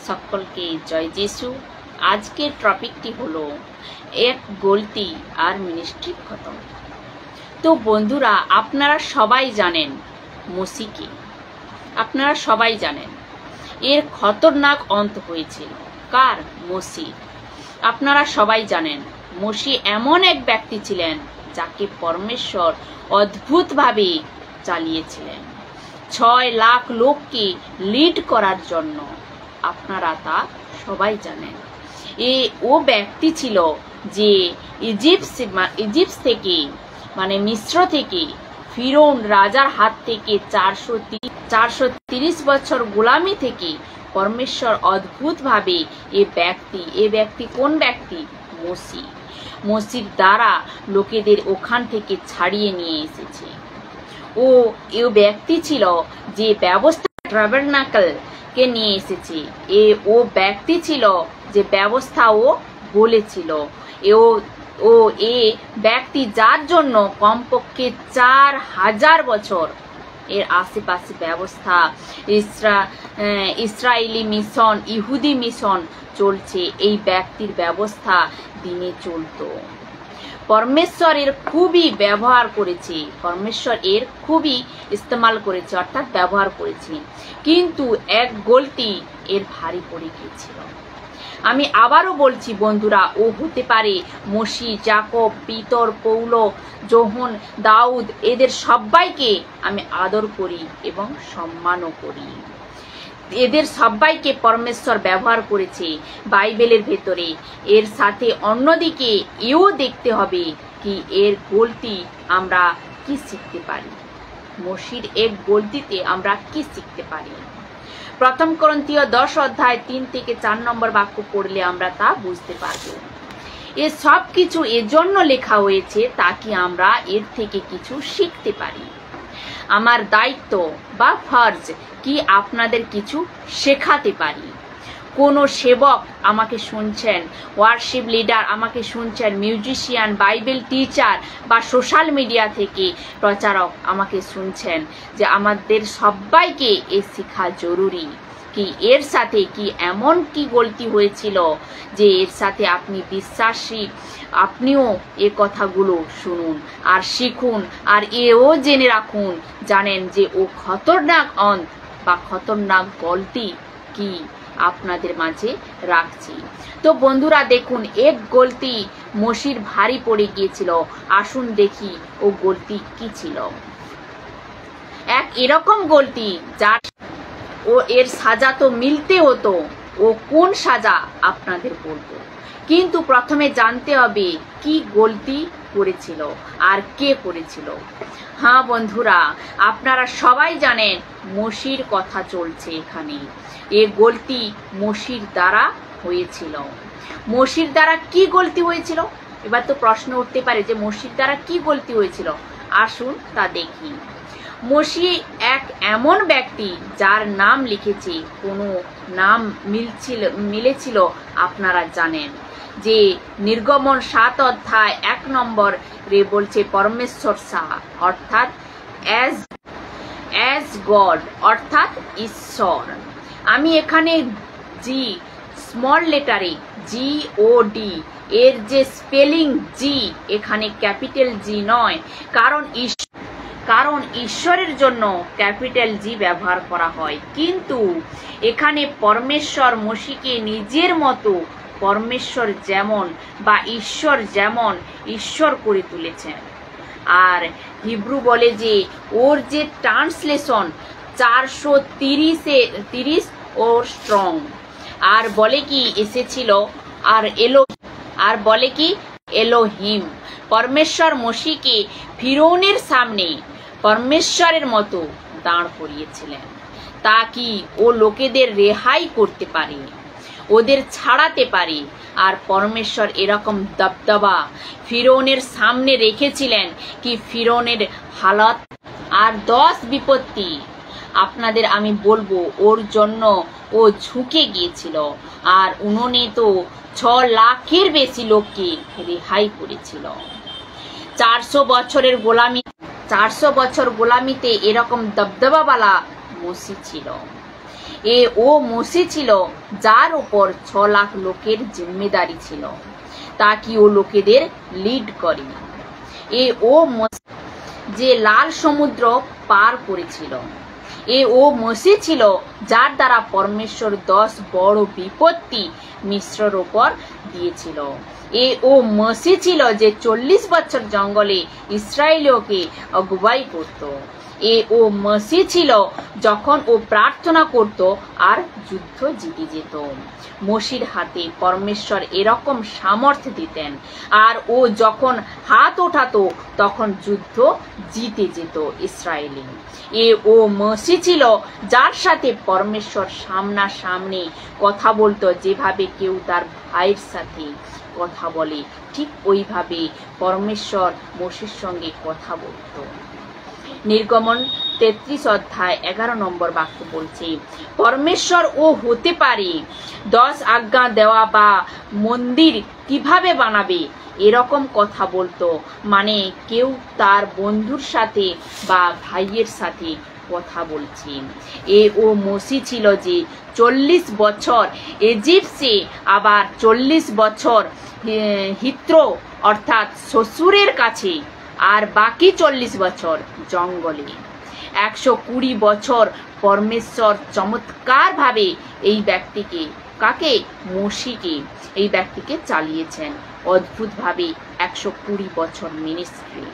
সকলকে জয় যিশু। আজকের টপিকটি হলো এক গলতি আর মিনিস্ট্রি খতম। তো বন্ধুরা, আপনারা সবাই জানেন মসিকে, আপনারা সবাই জানেন এর খতরনাক অন্ত হয়েছিল। কার? মসির। আপনারা সবাই জানেন মসি এমন এক ব্যক্তি ছিলেন যাকে পরমেশ্বর অদ্ভুতভাবে চালিয়েছিলেন 6 লাখ লোককে লিড করার জন্য। আপনারা তা সবাই জানেন। ও ব্যক্তি ছিল যে ইজিপ্ট থেকে মানে মিশ্র থেকে ফিরৌন রাজার হাত থেকে 430 বছর গোলামি থেকে পরমেশ্বর অদ্ভুতভাবে এ ব্যক্তি কোন ব্যক্তি? মসির দ্বারা লোকেদের ওখান থেকে ছাড়িয়ে নিয়ে এসেছে। এ ব্যক্তি ছিল যে ব্যবস্থা ট্যাবারনাকল কে নিয়ে এসেছে। ও ব্যক্তি ছিল যে ব্যবস্থা ও বলেছিল। এ ব্যক্তি যার জন্য কমপক্ষে 4000 বছর এর আশেপাশে ব্যবস্থা ইসরায়েলি মিশন, ইহুদি মিশন চলছে। এই ব্যক্তির ব্যবস্থা দিনে চলতো। পরমেশ্বর এর খুবই ব্যবহার করেছে, পরমেশ্বর এর খুবই ইস্তেমাল করেছে, অর্থাৎ ব্যবহার করেছে। কিন্তু এক গলতি এর ভারী পড়ে গিয়েছিল। আমি আবারও বলছি বন্ধুরা, ও হতে পারে মসি, যাকব, পিতর, পৌল, যোহন, দাউদ, এদের সবাইকে আমি আদর করি এবং সম্মানও করি। এদের সবাইকে পরমেশ্বর ব্যবহার করেছে বাইবেলের ভেতরে। এর সাথে অন্যদিকে এও দেখতে হবে কি এর গলতি আমরা কি শিখতে পারি। মসির এক গলতিতে আমরা কি শিখতে পারি? প্রথম করন্থীয় 10 অধ্যায় 3 থেকে 4 নম্বর বাক্য পড়লে আমরা তা বুঝতে পারব। এ সব কিছু এজন্য লেখা হয়েছে তাকে আমরা এর থেকে কিছু শিখতে পারি। আমার দায়িত্ব বা ফরজ কি আপনাদের কিছু শেখাতে পারি। কোনো সেবক আমাকে শুনছেন, ওয়ার্শিপ লিডার আমাকে শুনছেন, মিউজিশিয়ান, বাইবেল টিচার বা সোশ্যাল মিডিয়া থেকে প্রচারক আমাকে শুনছেন, যে আমাদের সবাইকে এ শেখা জরুরি। কি এর সাথে কি এমন কি গলতি হয়েছিল যে এর সাথে আপনি বিশ্বাসী, আপনিও এ কথাগুলো শুনুন আর শিখুন, আর এও জেনে রাখুন, জানেন যে ও খতরনাক অন্ত বা খতরনাক গলতি কি আপনাদের মাঝে রাখছি। তো বন্ধুরা দেখুন, এক গলতি মসির ভারী পড়ে গিয়েছিল। আসুন দেখি ও গলতি কি ছিল। এক এরকম গলতি যার এর সাজা তো মিলতে হতো। ও কোন সাজা আপনাদের বলবো, কিন্তু প্রথমে জানতে হবে কি গলতি করেছিল আর কে করেছিল। হ্যাঁ বন্ধুরা, আপনারা সবাই জানেন মসির কথা চলছে এখানে। এ গলতি মসির দ্বারা হয়েছিল। মসির দ্বারা কি গলতি হয়েছিল? এবার তো প্রশ্ন উঠতে পারে যে মসির দ্বারা কি গলতি হয়েছিল। আসুন তা দেখি। মসি এক এমন ব্যক্তি যার নাম লিখেছে, কোনো নাম মিলেছিল আপনারা জানেন, যে নির্গমন 7 অধ্যায় 1 নম্বর রে বলছে পরমেশ্বর শাহ, অর্থাৎ অ্যাজ গড, অর্থাৎ ঈশ্বর। আমি এখানে জি স্মল লেটারে GOD এর যে স্পেলিং জি, এখানে ক্যাপিটাল জি নয়, কারণ ঈশ্বরের জন্য ক্যাপিটাল জি ব্যবহার করা হয়। কিন্তু এখানে পরমেশ্বর মসিকে নিজের মতো পরমেশ্বর যেমন বা ঈশ্বর যেমন ঈশ্বর করে তুলেছেন। আর হিব্রু বলে যে ওর যে ট্রান্সলেশন 430 ওর স্ট্রং, আর বলে কি এসেছিল আর বলে কি এলোহিম। পরমেশ্বর মসিকে ফিরৌনের সামনে পরমেশ্বরের মতো দাঁড় করিয়েছিলেন, তা কি ও লোকেদের রেহাই করতে পারে, ওদের ছাড়াতে পারে। আর পরমেশ্বর এরকম দবদবা ফিরৌনের সামনে রেখেছিলেন কি ফিরৌনের হালত আর 10 বিপত্তি আপনাদের আমি বলবো, ওর জন্য ও ঝুঁকে গিয়েছিল। আর উনি তো 6 লাখের বেশি লোককে রেহাই করেছিল। 400 বছর গোলামিতে এরকম দবদবাওয়ালা মসি ছিল। ও মোশে ছিল যার উপর 6 লাখ লোকের জিম্মেদারি ছিল, তা কি ও লোকেদের লিড করে। ও যে লাল সমুদ্র পার করেছিল। ও মোশে ছিল যার দ্বারা পরমেশ্বর 10 বড় বিপত্তি মিশ্রের উপর দিয়েছিল। ও মোশে ছিল যে 40 বছর জঙ্গলে ইসরায়েলকে অগুয়াই করত। ও মোশে ছিল যখন ও প্রার্থনা করত আর যুদ্ধ জিতে যেত। মোশির হাতে পরমেশ্বর এরকম সামর্থ্য দিতেন, আর ও যখন হাত ওঠাতো তখন যুদ্ধ জিতে যেত ইসরায়েলি। ও মোশে ছিল যার সাথে পরমেশ্বর সামনাসামনি কথা বলতো, যেভাবে কেউ তার ভাইয়ের সাথে কথা বলে ঠিক ওইভাবে পরমেশ্বর মোশের সঙ্গে কথা বলতো। নির্গমন 33 অধ্যায় 11 নম্বর বাক্য বলছে, পরমেশ্বর ও হতে পারে 10 আজ্ঞা দেওয়া বা মন্দির কিভাবে বানাবে এরকম কথা বলতো, মানে কেউ তার বন্ধুর সাথে বা ভাইয়ের সাথে কথা বলছে। ও মোশে ছিল যে 40 বছর ইজিপ্টে, আবার 40 বছর হিত্র অর্থাৎ শ্বশুরের কাছে, আর বাকি 40 বছর জঙ্গলে। 120 বছর পরমেশ্বর চমৎকার ভাবে এই ব্যক্তিকে, কাকে? মোশিকে, এই ব্যক্তিকে চালিয়েছেন অদ্ভুত ভাবে 120 বছর মিনিস্ট্রি।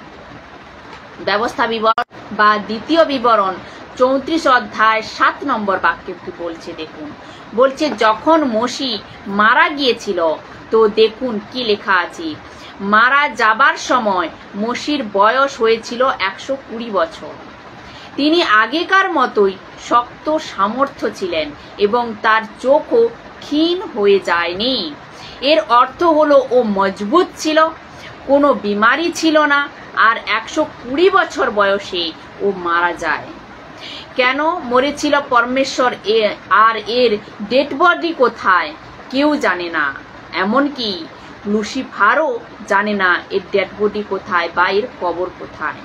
ব্যবস্থা বিবরণ বা দ্বিতীয় বিবরণ 34 অধ্যায় 7 নম্বর বাক্যটি বলছে, দেখুন বলছে, যখন মোশে মারা গিয়েছিল তো দেখুন কি লেখা আছে, মারা যাবার সময় মোশির বয়স হয়েছিল 120 বছর। তিনি আগেকার মতোই শক্ত সামর্থ্য ছিলেন এবং তার চোখও ক্ষীণ হয়ে যায়নি। এর অর্থ হলো ও মজবুত ছিল, কোনো বিমারি ছিল না, আর 120 বছর বয়সে ও মারা যায়। কেন মরেছিল পরমেশ্বর আর এর ডেড বডি কোথায় কেউ জানে না, এমনকি লুসিফারও জানে না এর ডেড বডি কোথায় বা এর কবর কোথায়।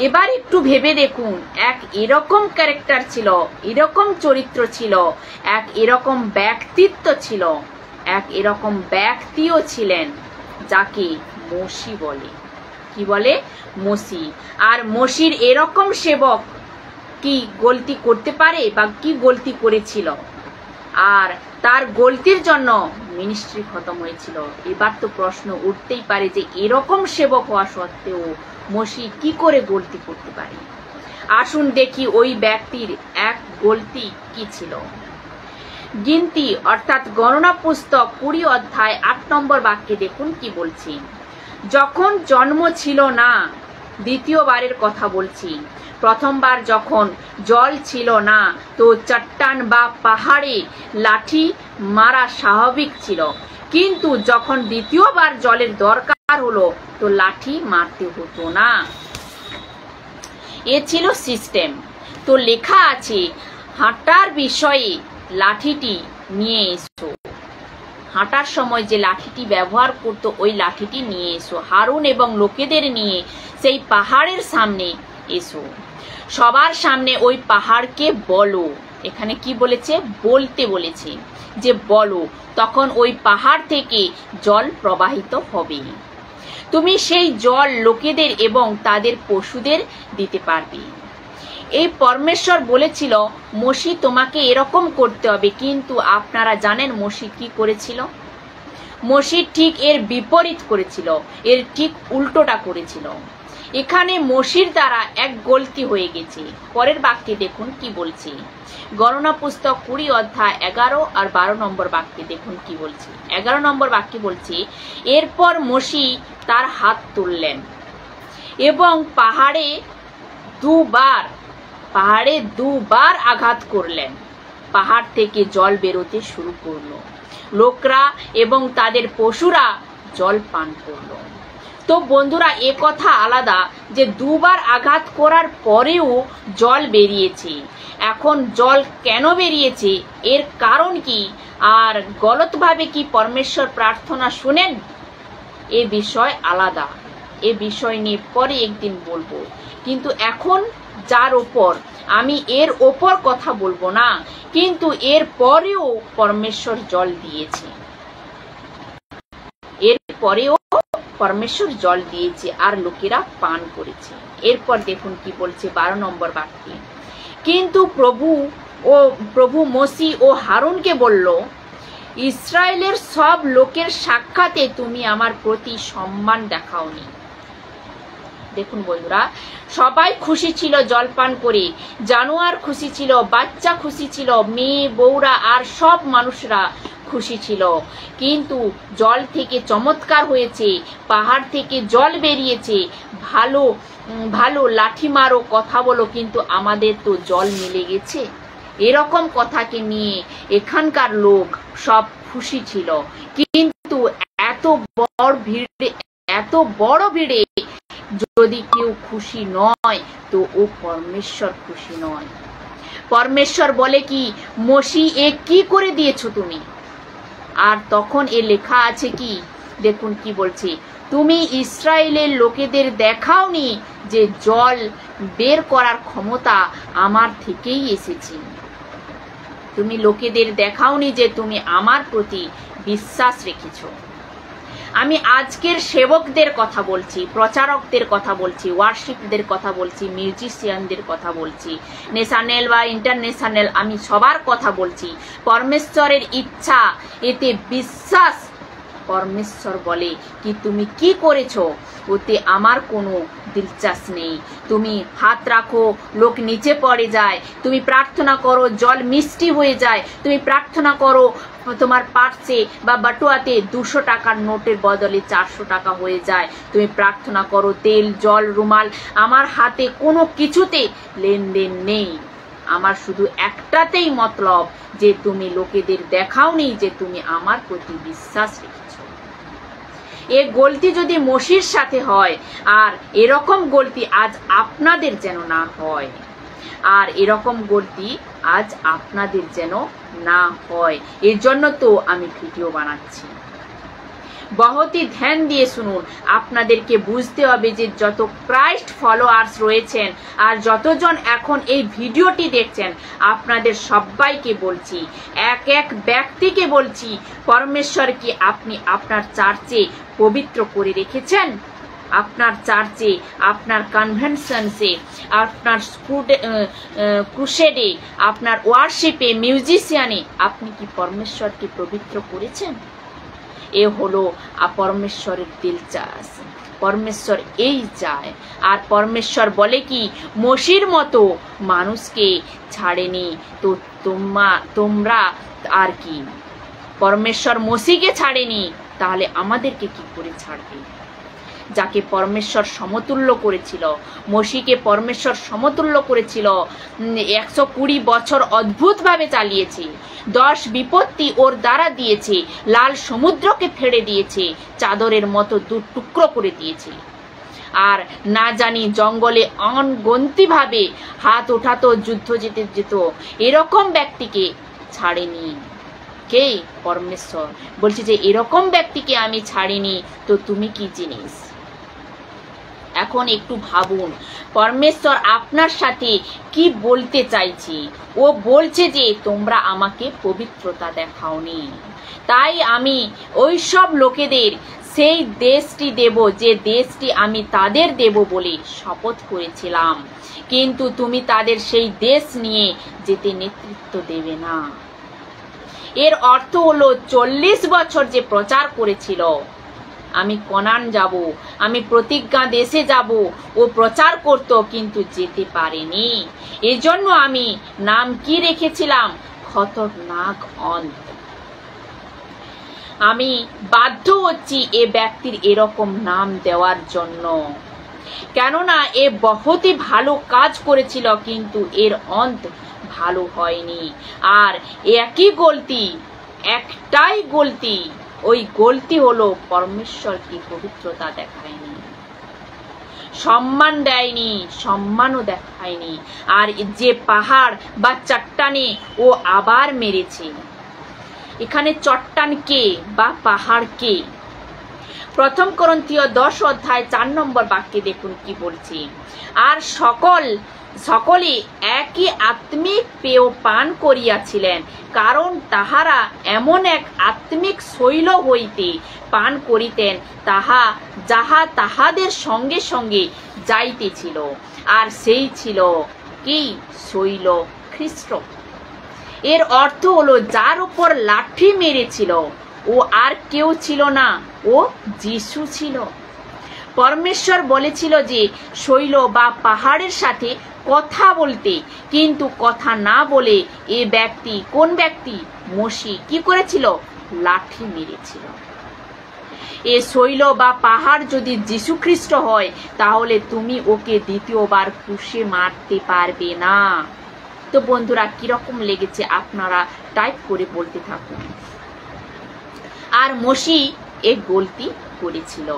এবার একটু ভেবে দেখুন, এক এরকম ক্যারেক্টার ছিল, এরকম চরিত্র ছিল, এক এরকম ব্যক্তিত্ব ছিল, এক এরকম ব্যক্তিও ছিলেন যাকে মোশি বলে। কি বলে? মোশি। আর মোশির এরকম সেবক কি গলতি করতে পারে বা কি গলতি করেছিল, আর তার গলতির জন্য মিনিস্ট্রি খতম হয়েছিল। এবার তো প্রশ্ন উঠতেই পারে যে এরকম সেবক হওয়া সত্ত্বেও মোশি কি করে গলতি করতে পারে। আসুন দেখি ওই ব্যক্তির এক গলতি কি ছিল। গিনতি অর্থাৎ গণনা পুস্তক 20 অধ্যায় 8 নম্বর বাক্যে দেখুন কি বলছি, যখন জন্ম ছিল না, দ্বিতীয়বারের কথা বলছি, প্রথমবার যখন জল ছিল না তো চট্টান বা পাহাড়ে লাঠি মারা স্বাভাবিক ছিল, কিন্তু যখন দ্বিতীয়বার জলের দরকার হলো তো লাঠি মারতে হতো না। এ ছিল সিস্টেম। তো লেখা আছে, হাঁটার বিষয়ে লাঠিটি নিয়ে এসো। হাঁটার সময় যে লাঠিটি ব্যবহার করতো ওই লাঠিটি নিয়ে এসো। হারুন এবং লোকেদের নিয়ে সেই পাহাড়ের সামনে এসো, সবার সামনে ওই পাহাড়কে বলো। এখানে কি বলেছে? বলতে বলেছে যে বলো, তখন ওই পাহাড় থেকে জল প্রবাহিত হবে। তুমি সেই জল লোকেদের এবং তাদের পশুদের দিতে পারবে। এই পরমেশ্বর বলেছিল মোশি তোমাকে এরকম করতে হবে, কিন্তু আপনারা জানেন মোশি কি করেছিল? মোশি ঠিক এর বিপরীত করেছিল, এর ঠিক উল্টোটা করেছিল। এখানে মোশির দ্বারা এক গলতি হয়ে গেছে। পরের বাক্যে দেখুন কি বলছে, গণনা পুস্তক 20 অধ্যায় 11 আর 12 নম্বর বাক্যে দেখুন কি বলছে। 11 নম্বর বাক্যে বলছে, এরপর মোশি তার হাত তুললেন এবং পাহাড়ে দুবার আঘাত করলেন। পাহাড় থেকে জল বেরোতে শুরু করলো। লোকরা এবং তাদের পশুরা জল পান করলো। তো বন্ধুরা, এ কথা আলাদা যে দুবার আঘাত করার পরেও জল বেরিয়েছে। এখন জল কেন বেরিয়েছে, এর কারণ কি, আর গলতভাবে কি পরমেশ্বর প্রার্থনা শুনেন, এ বিষয় আলাদা। এ বিষয় নিয়ে পরে একদিন বলবো। কিন্তু এখন যার উপর আমি এর ওপর কথা বলবো না, কিন্তু এর পরেও পরমেশ্বর জল দিয়েছে, এর পরেও পরমেশ্বর জল দিয়েছে আর লোকেরা পান করেছে। এরপর দেখুন কি বলছে 12 নম্বর বাক্যে, কিন্তু প্রভু মোশে ও হারুনকে বলল, ইসরায়েলের সব লোকের সাক্ষাতে তুমি আমার প্রতি সম্মান দেখাওনি। দেখুন বন্ধুরা, সবাই খুশি ছিল জলপান করে, জানোয়ার খুশি ছিল, বাচ্চা খুশি ছিল, মেয়ে বউরা আর সব মানুষরা খুশি ছিল, কিন্তু জল থেকে চমৎকার হয়েছে, পাহাড় থেকে জল বেরিয়েছে, ভালো ভালো লাঠি মারো, কথা বলো, কিন্তু আমাদের তো জল মিলে গেছে। এরকম কথাকে নিয়ে এখানকার লোক সব খুশি ছিল, কিন্তু এত বড় ভিড়ে যদি কেউ খুশি নয় তো ও পরমেশ্বর খুশি নয়। পরমেশ্বর বলে কি, মোশে এ কি করে দিয়েছো তুমি? আর তখন এ লেখা আছে কি, দেখুন কি বলছে, তুমি ইসরায়েলের লোকেদের দেখাওনি যে জল বের করার ক্ষমতা আমার থেকেই এসেছে। তুমি লোকেদের দেখাওনি যে তুমি আমার প্রতি বিশ্বাস রেখেছো। আমি আজকের সেবকদের কথা বলছি, প্রচারকদের কথা বলছি, ওয়ার্শিপদের কথা বলছি, মিউজিশিয়ানদের কথা বলছি, ন্যাশনাল বা ইন্টারন্যাশনাল, আমি সবার কথা বলছি। পরমেশ্বরের ইচ্ছা, এতে বিশ্বাস। পরমেশ্বর বলে কি, তুমি কি করেছো ওতে আমার কোনো দিলচাস্প নেই। তুমি হাত রাখো, লোক নিচে পড়ে যায়, তুমি প্রার্থনা করো, জল মিষ্টি হয়ে যায়, তুমি প্রার্থনা করো, তোমার পার্সে বা বাটুয়াতে 200 টাকার নোটের বদলে 400 টাকা হয়ে যায়, তুমি প্রার্থনা করো, তেল জল রুমাল, আমার হাতে কোনো কিছুতে লেনদেন নেই। আমার শুধু একটাতেই মতলব যে তুমি লোকেদের দেখাওনি যে তুমি আমার প্রতি বিশ্বাস রেখেছো। এ গলতি যদি মোশির সাথে হয়, আর এরকম গলতি আজ আপনাদের যেন না হয়, আর এরকম গলতি আজ আপনাদের যেন না হয়, এর জন্য তো আমি ভিডিও বানাচ্ছি। বহুতই ধ্যান দিয়ে শুনুন, আপনাদেরকে বুঝতে হবে যে যত ক্রাইস্ট ফলোয়ার্স রয়েছেন আর যতজন এখন এই ভিডিওটি দেখছেন, আপনাদের সবাইকে বলছি, এক এক ব্যক্তিকে বলছি, পরমেশ্বর কি আপনি আপনার চার্চে পবিত্র করে রেখেছেন? আপনার চার্চে, আপনার কনভেনশনসে, আপনার ক্রুসেডে, আপনার ওয়ার্শিপে, মিউজিশিয়ানে আপনি কি পরমেশ্বরকে পবিত্র করেছেন? এ হলো পরমেশ্বরের দিলচাস। পরমেশ্বর এই চায়। আর পরমেশ্বর বলে কি, মোশির মতো মানুষকে ছাড়েনি তো তোমরা আর কি? পরমেশ্বর মোশিকে ছাড়েনি, তাহলে আমাদেরকে কি করে ছাড়বে? যাকে পরমেশ্বর সমতুল্য করেছিল, মোশিকে পরমেশ্বর সমতুল্য করেছিল, 120 বছর অদ্ভুতভাবে চালিয়েছে, 10 বিপত্তি ওর দ্বারা দিয়েছে, লাল সমুদ্রকে ফেড়ে দিয়েছে, চাদরের মতো 2 টুকরো করে দিয়েছে, আর না জানি জঙ্গলে অনগন্তি ভাবে হাত ওঠাতো, যুদ্ধ যেতে যেত, এরকম ব্যক্তিকে ছাড়েনি কে? পরমেশ্বর বলছে যে এরকম ব্যক্তিকে আমি ছাড়িনি, তো তুমি কি জিনিস? এখন একটু ভাবুন, পরমেশ্বর আপনার সাথে কি বলতে চাইছে। ও বলছে যে তোমরা আমাকে পবিত্রতা দেখাওনি, তাই আমি ওই সব লোকেদের সেই দেশটি দেব যে দেশটি আমি তাদের দেব বলে শপথ করেছিলাম, কিন্তু তুমি তাদের সেই দেশ নিয়ে যেতে নেতৃত্ব দেবে না। এর অর্থ হলো 40 বছর যে প্রচার করেছিল, আমি কনান যাব, আমি প্রতিজ্ঞা দেশে যাব, ও প্রচার করত কিন্তু যেতে পারেনি। এজন্য আমি নাম কি রেখেছিলাম? খতরনাক অন্ত। আমি বাধ্য হচ্ছি এ ব্যক্তির এরকম নাম দেওয়ার জন্য, কেননা এ বহুতই ভালো কাজ করেছিল, কিন্তু এর অন্ত ভালো হয়নি। আর একই গলতি, একটাই গলতি, ওই গলতি হলো পরমেশ্বরকে পবিত্রতা দেখায়নি, সম্মান দেয়নি, সম্মানও দেখায়নি। আর যে পাহাড় বা চট্টানে ও আবার মেরেছে, এখানে চট্টান কে বা পাহাড় কে? 1 করন্থীয় 10 অধ্যায় 4 নম্বর বাক্যে দেখুন কি বলছে, আর সকল সকলে একই আত্মিক পেয় পান করিয়াছিলেন, কারণ তাহারা এমন এক আত্মিক শৈল হইতে পান করিতেন যাহা তাহাদের সঙ্গে সঙ্গে যাইতেছিল, আর সেই ছিল কি? শৈল খ্রিস্ট। এর অর্থ হলো যার উপর লাঠি মেরেছিল ও আর কেউ ছিল না, ও যিশু ছিল। পরমেশ্বর বলেছিল যে শৈল বা পাহাড়ের সাথে কথা বলতে, কিন্তু কথা না বলে এ ব্যক্তি, কোন ব্যক্তি? মসি কি করেছিল? লাঠি মেরেছিল। এ শৈল বা পাহাড় যদি যীশু খ্রিস্ট হয়, তাহলে তুমি ওকে দ্বিতীয়বার ক্রুশে মারতে পারবে না। তো বন্ধুরা, কিরকম লেগেছে আপনারা টাইপ করে বলতে থাকুন। আর মসি এক গলতি করেছিল।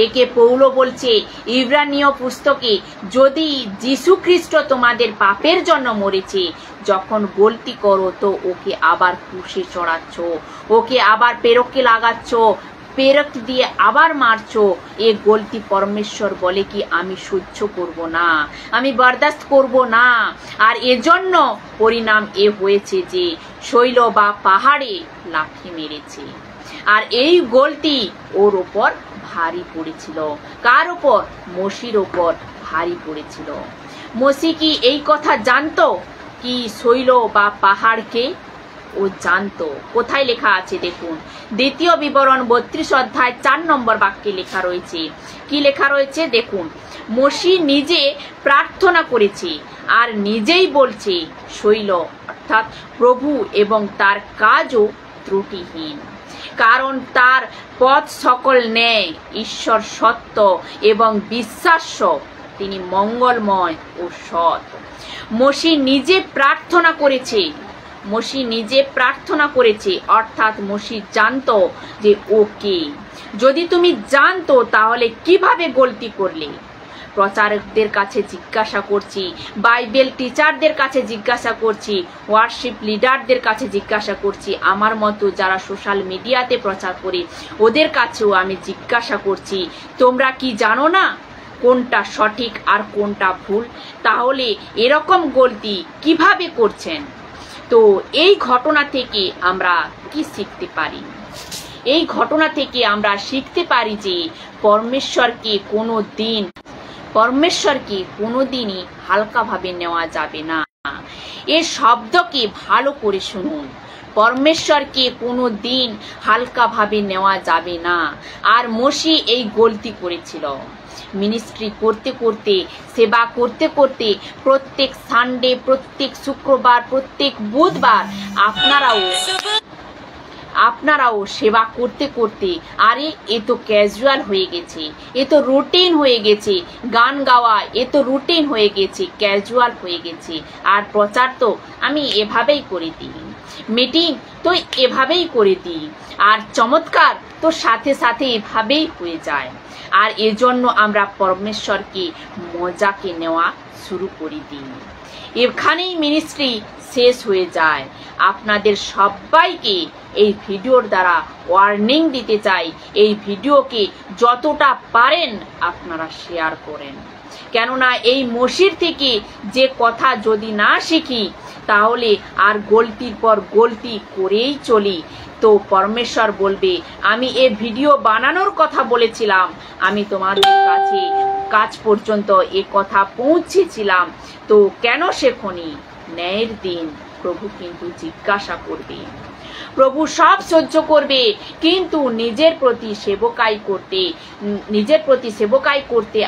একে পৌল বলছে ইব্রানীয় পুস্তকে, যদি যীশু খ্রিস্ট তোমাদের পাপের জন্য মরেছে, যখন গলতি করো তো ওকে আবার ক্রুশে চড়াচ্ছ, ওকে আবার পেরেকে লাগাচ্ছ, পেরেক দিয়ে আবার মারছো। এ গলতি পরমেশ্বর বলে কি আমি সহ্য করব না, আমি বরদাস্ত করব না। আর এজন্য পরিণাম এ হয়েছে যে শৈল বা পাহাড়ে লাঠি মেরেছে। আর এই গলতি ওর ওপর ভারী পড়েছিল। কার ওপর? মসির ওপর ভারী পড়েছিল। মসি কি এই কথা জানতো কি শৈল বা পাহাড়কে? ও জানতো। কোথায় লেখা আছে দেখুন, দ্বিতীয় বিবরণ 32 অধ্যায় 4 নম্বর বাক্যে লেখা রয়েছে। কি লেখা রয়েছে দেখুন, মসি নিজে প্রার্থনা করেছে আর নিজেই বলছে শৈল অর্থাৎ প্রভু এবং তার কাজও ত্রুটিহীন, কারণ তার পথ সকল ন্যায়, ঈশ্বর সত্য এবং বিশ্বাস্য, তিনি মঙ্গলময় ও সৎ। মসি নিজে প্রার্থনা করেছে, মসি নিজে প্রার্থনা করেছে, অর্থাৎ মসি জানতো যে ওকে। যদি তুমি জানতো তাহলে কিভাবে গলতি করলে? প্রচারকদের কাছে জিজ্ঞাসা করছি, বাইবেল টিচারদের কাছে জিজ্ঞাসা করছি, ওয়ার্শিপ লিডারদের কাছে জিজ্ঞাসা করছি, আমার মতো যারা সোশ্যাল মিডিয়াতে প্রচার করে ওদের কাছেও আমি জিজ্ঞাসা করছি, তোমরা কি জানো না কোনটা সঠিক আর কোনটা ভুল? তাহলে এরকম গলতি কিভাবে করছেন? তো এই ঘটনা থেকে আমরা কি শিখতে পারি? এই ঘটনা থেকে আমরা শিখতে পারি যে পরমেশ্বরকে কোনোদিনই হালকাভাবে নেওয়া যাবে না। এর শব্দকে ভালো করে শুনুন, পরমেশ্বরকে কোনোদিন হালকাভাবে নেওয়া যাবে না। আর মসি এই গলতি করেছিল। মিনিস্ট্রি করতে করতে, সেবা করতে করতে, প্রত্যেক সানডে, প্রত্যেক শুক্রবার, প্রত্যেক বুধবার আপনারাও সেবা করতে করতে, আরে এ তো ক্যাজুয়াল হয়ে গেছে, এ তো রুটিন হয়ে গেছে, গান গাওয়া এ তো রুটিন হয়ে গেছে, ক্যাজুয়াল হয়ে গেছে। আর প্রচার তো আমি এভাবেই করে দিই, মিটিং তো এভাবেই করে দিই, আর চমৎকার তো সাথে সাথে এভাবেই হয়ে যায়। আর এজন্য আমরা পরমেশ্বরকে মজাকে নেওয়া শুরু করে দিই, এখানেই মিনিস্ট্রি শেষ হয়ে যায়। আপনাদের সবাইকে এই ভিডিওর দ্বারা ওয়ার্নিং দিতে চাই, এই ভিডিওকে যতটা পারেন আপনারা শেয়ার করেন, কেননা এই মসির থেকে যে কথা যদি না শিখি তাহলে আর গলতির পর গলতি করেই চলি। তো পরমেশ্বর বলবে আমি এ ভিডিও বানানোর কথা বলেছিলাম, আমি তোমাদের কাছ পর্যন্ত এ কথা পৌঁছেছিলাম, তো কেন শেখনি? ন্যায়ের দিন প্রভু কিন্তু জিজ্ঞাসা করবে, প্রভু সব সহ্য করবে, কিন্তু নিজের প্রতি সেবকাই করতে